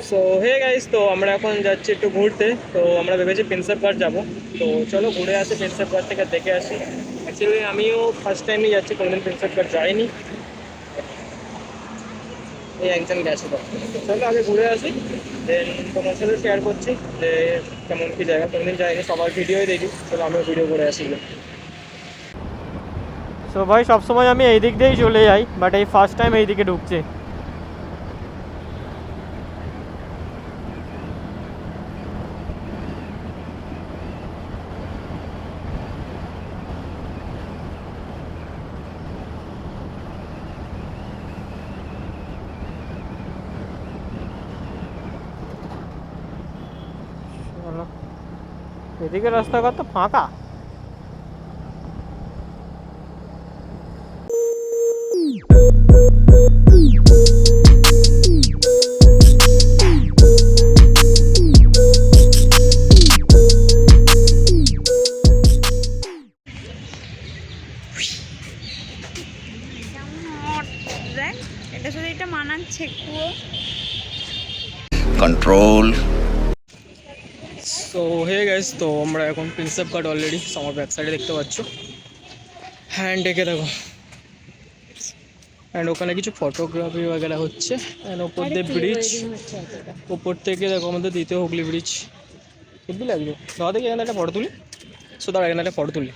So hey guys, তো আমরা এখন যাচ্ছি একটু ঘুরতে। তো আমরা ভেবেছি প্রিন্সেপ ঘাট যাবো। তো চলো ঘুরে আসি, প্রিন্সেপ ঘাট থেকে দেখে আসি। অ্যাকচুয়ালি আমিও ফার্স্ট টাইমই যাচ্ছি, কোনোদিন প্রিন্সেপ ঘাট যাইনি। এই একজন গেছিলো। তো চলো আগে ঘুরে আসি, দেন তোমার সাথে শেয়ার করছি যে কেমন কী জায়গা। কোনোদিন যাইনি, সবার ভিডিওই দেখি। চলো আমিও ভিডিও করে আসি। সো ভাই, সবসময় আমি এই দিক দিয়েই চলে যাই, বাট এই ফার্স্ট টাইম এই দিকে ঢুকছি। চলো, এদিকে রাস্তাঘাট তো ফাঁকা। দেখ, এটা শুধু এটা মানাচ্ছে কুয়ো। कंट्रोल। সো হে গাইস, তো আমরা এখন প্রিন্সেপ ঘাট অলরেডি আমার ব্যাক সাইডে দেখতে পাচ্ছ। হ্যান্ড ডেকে দেখো, অ্যান্ড ওখানে কিছু ফটোগ্রাফি वगैरह হচ্ছে। অ্যান্ড ওপর দিয়ে ব্রিজ, ওপর থেকে দেখো আমাদের দ্বিতীয় হুগলি ব্রিজ। হেব্বি লাগবে। দাদা দেখি এখানে একটা ফটো তুলি। সো দাঁড়া, এখানে একটা ফটো তুলি।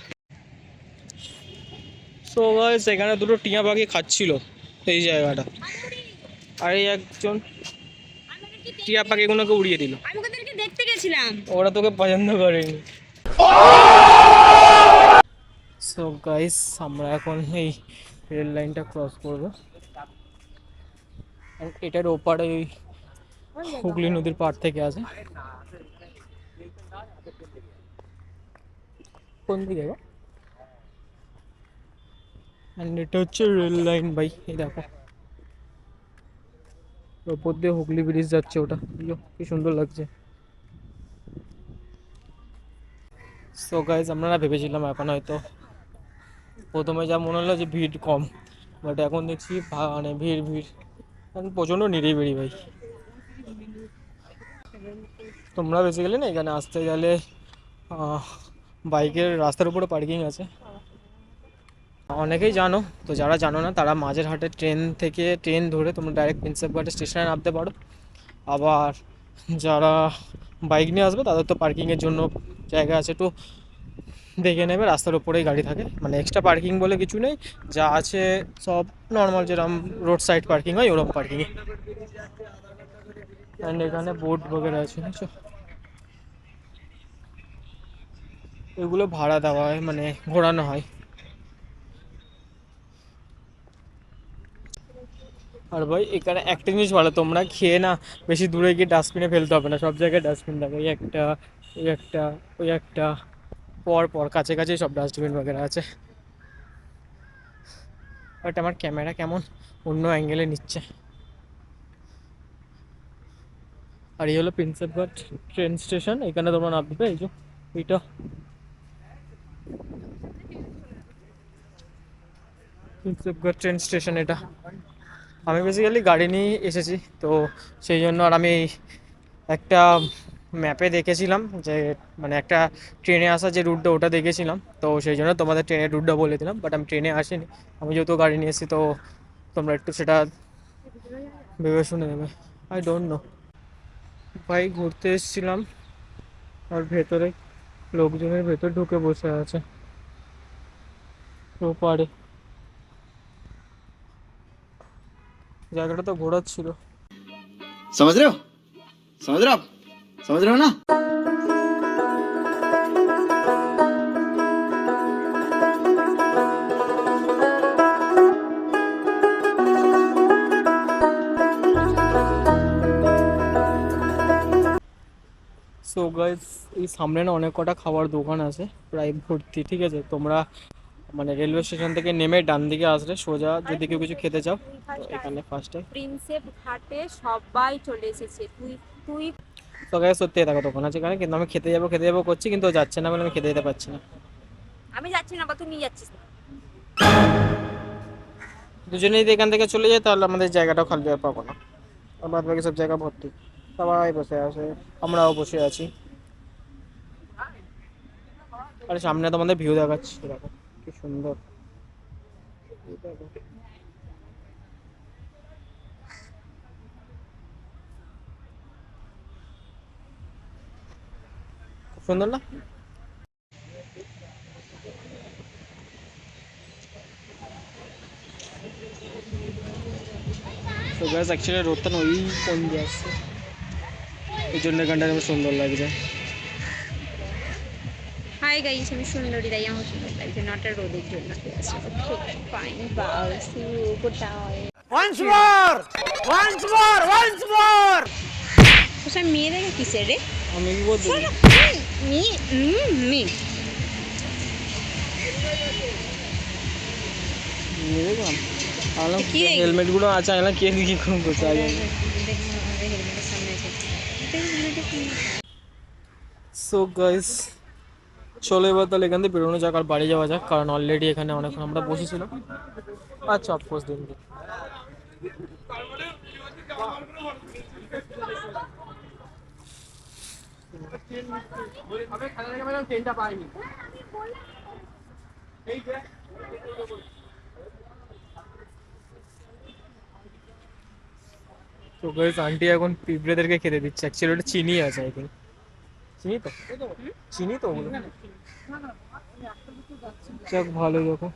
সো গাইস, এখানে দুটো টিয়া পাখি খাচ্ছিল এই জায়গাটা, আর এই একজন টিয়া পাখিগুলোকে উড়িয়ে দিল। আমি ওদেরকে দেখতে গেছিলাম। ওরা তোকে পছন্দ করেনি। সো গাইস, আমরা এখন এই রেল লাইনটা ক্রস করবো। এটার ওপারে ওই হুগলি নদীর পাড় থেকে আছে। কোন দিকে গো? এটা হচ্ছে রেল লাইন ভাই, এই দেখো ওপর দিয়ে হুগলি ব্রিজ যাচ্ছে। ওটা কি সুন্দর লাগছে। সো গাইজ, আমরা না ভেবেছিলাম এখন হয়তো প্রথমে যা মনে হলো যে ভিড় কম, বাট এখন দেখছি মানে ভিড় ভিড়, এখন প্রচণ্ড নিরিবিলি ভাই। তোমরা বেসিক্যালি না এখানে আসতে গেলে বাইকের রাস্তার উপরে পার্কিং আছে, অনেকেই জানো। তো যারা জানো না, তারা মাঝের হাটে ট্রেন ধরে তোমরা ডাইরেক্ট প্রিন্সেপ ঘাটের স্টেশনে নামতে পারো। আবার যারা বাইক নিয়ে আসবে তাদের তো পার্কিংয়ের জন্য জায়গা আছে, একটু দেখে নেবে। রাস্তার উপরেই গাড়ি থাকে, মানে এক্সট্রা পার্কিং বলে কিছু নেই, যা আছে সব নর্মাল যেরকম রোড সাইড পার্কিং হয় ওরকম পার্কিংয়ে। অ্যান্ড এখানে বোট বগেরা আছে, বুঝছো? এগুলো ভাড়া দেওয়া হয়, মানে ঘোরানো হয়। আর ভাই এখানে একটা জিনিস ভালো, তোমরা খেয়ে না বেশি দূরে গিয়ে ডাস্টবিনে ফেলতে হবে না, সব জায়গায় ডাস্টবিন থাকে। ওই একটা, ওই একটা, ওই একটা, পর পর কাছে কাছেই সব ডাস্টবিন বগেরা আছে। বাট আমার ক্যামেরা কেমন অন্য অ্যাঙ্গেলে নিচ্ছে। আর এই হলো প্রিন্সেপ ঘাট ট্রেন স্টেশন, এখানে তোমরা নামবে। এই যে এইটা প্রিন্সেপ ঘাট ট্রেন স্টেশন। এটা আমি বেসিক্যালি গাড়ি নিয়ে এসেছি, তো সেই জন্য। আর আমি একটা ম্যাপে দেখেছিলাম যে মানে একটা ট্রেনে আসা যে রুটটা, ওটা দেখেছিলাম, তো সেই জন্য তোমাদের ট্রেনের রুটটা বলে দিলাম। বাট আমি ট্রেনে আসিনি, আমি যেহেতু গাড়ি নিয়ে এসেছি, তো তোমরা একটু সেটা ভেবে শুনে নেবে। আই ডোন্ট নো ভাই, ঘুরতে এসেছিলাম আর ভেতরে লোকজনের ভেতর ঢুকে বসে আছে ওপারে। জায়গাটা তো ঘোরার ছিল। समझ रहे हो? समझ रहे हो आप? समझ रहे हो ना? সো গাইস, এই সামনে না অনেক কটা খাবার দোকান আছে, প্রায় ভর্তি। ঠিক আছে, তোমরা মানে রেলওয়ে স্টেশন থেকে নেমে ডান দিকে আসলে সোজা, যদি কেউ কিছু খেতে চাও, তো এখানে ফার্স্টে। প্রিন্সেপ ঘাটে সবাই চলে এসেছে। তুই তুই তো গাইস, সত্যি দেখো দোকান আছে এখানে, কিন্তু আমি খেতে যাবো করছি, কিন্তু ও যাচ্ছে না বলে আমি খেতে যেতে পারছি না। আমি যাচ্ছি না, বা তুই নিয়ে যাচ্ছিস না। দুজনেই যদি এখান থেকে চলে যায়, তাহলে আমাদের জায়গাটাও খালি আর পাবো না, আর বাদ বাকি সব জায়গা ভর্তি। সবাই বসে আছে, আমরাও বসে আছি। আরে সামনে তোমাদের ভিউ দেখাচ্ছি, দেখো কি সুন্দর। খুব সুন্দর না? তো গ্যাস অ্যাকচুয়ালি রোদটা না ওই কোন দিয়ে আসছে, এই জন্য এখানটা আমার সুন্দর লাগছে। হাই গাইস, আমি সুন্দরী, তাই আমার সুন্দর লাগছে, নটা রোদের জন্য। ফাইন বাউ, সি ইউ, গুড বাই। ওসব মেয়ে দেখে কিসের রে? আমি কি বলতে মেয়ে মেয়ে দেখলাম কি রে? হেলমেট গুলো আছে, আমি কে কি কম করছে আগে। সো গাইস, চলো এবার তাহলে এখান থেকে বেরোনো যাক আর বাড়ি যাওয়া যাক, কারণ অলরেডি এখানে অনেকক্ষণ আমরা বসেছিলাম। আচ্ছা, অফকোর্স দিন দিন। তো গাইস, আন্টি এখন পিঁপড়েদেরকে খেতে দিচ্ছে। অ্যাকচুয়ালি ওটা চিনি আছে, আই থিঙ্ক। চিনি তো, চিনি তো ওগুলো। যাক, ভালো যখন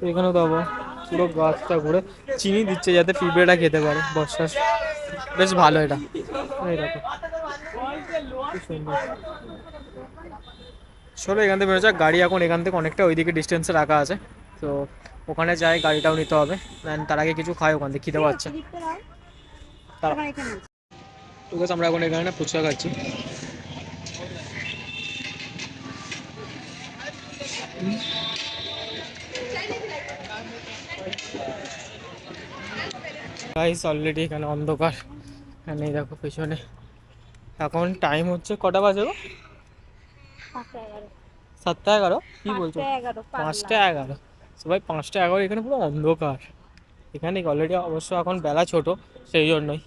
এখানেও তো আবার পুরো গাছটা ঘুরে চিনি দিচ্ছে যাতে পিঁপড়েটা খেতে পারে বর্ষার। বেশ ভালো এটা। এই দেখো কি সুন্দর। চলো এখান থেকে বেরোচ্ছে গাড়ি, এখন এখান থেকে অনেকটা ওইদিকে ডিস্টেন্সে রাখা আছে, তো ওখানে যাই, গাড়িটাও নিতে হবে। তার আগে কিছু খাই ওখান থেকে, খিদে পাচ্ছে। ঠিক আছে, আমরা এখন এখানে না ফুচকা খাচ্ছি। গাইস অলরেডি এখানে অন্ধকার, এখানে এই দেখো পেছনে। এখন টাইম হচ্ছে কটা বাজে গো? 7:11। কি বলছো? 5:11। সবাই 5:11, এখানে পুরো অন্ধকার। এখানে অলরেডি অবশ্য এখন বেলা ছোট, সেই জন্যই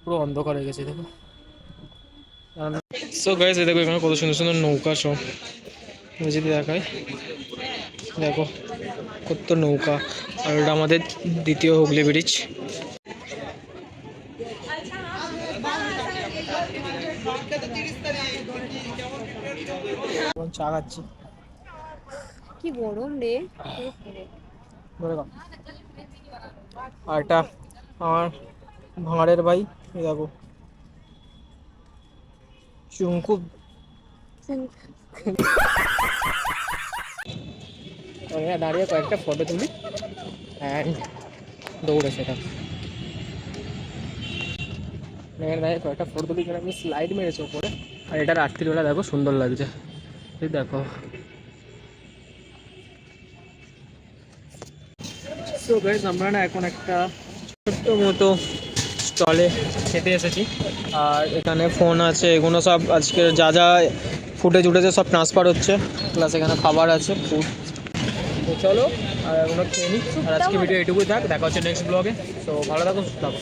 পুরো অন্ধকার হয়ে গেছে দেখো। সো গাইস, এই দেখো এখানে কত সুন্দর সুন্দর নৌকা সব, আমি যদি দেখাই, দেখো কত নৌকা। আর ওটা আমাদের দ্বিতীয় হুগলি ব্রিজ। চা খাচ্ছি। কি গরম রে। ধরে খাও। আর এটা আমার ভাঁড়ের ভাই, এই দেখো চুঙ্কু। দাঁড়িয়ে কয়েকটা ফটো তুলি অ্যান্ড দৌড়ে সেটা। দাঁড়িয়ে কয়েকটা ফটো তুলি, যেন আমি স্লাইড মেরেছে ওপরে। আর এটা রাত্রিবেলা দেখো সুন্দর লাগছে, এই দেখো। সো গাইস, আমরা না এখন একটা ছোট্ট মতো স্টলে খেতে এসেছি। আর এখানে ফোন আছে, এগুলো সব আজকের যা যা ফুটেজ উঠেছে সব ট্রান্সফার হচ্ছে, প্লাস এখানে খাবার আছে, ফুড। তো চলো আর এগুলো খেয়ে নিই। আর আজকে ভিডিও এটুকুই থাক, দেখা হচ্ছে নেক্সট ব্লগে। তো ভালো থাকো, সুস্থ থাকো।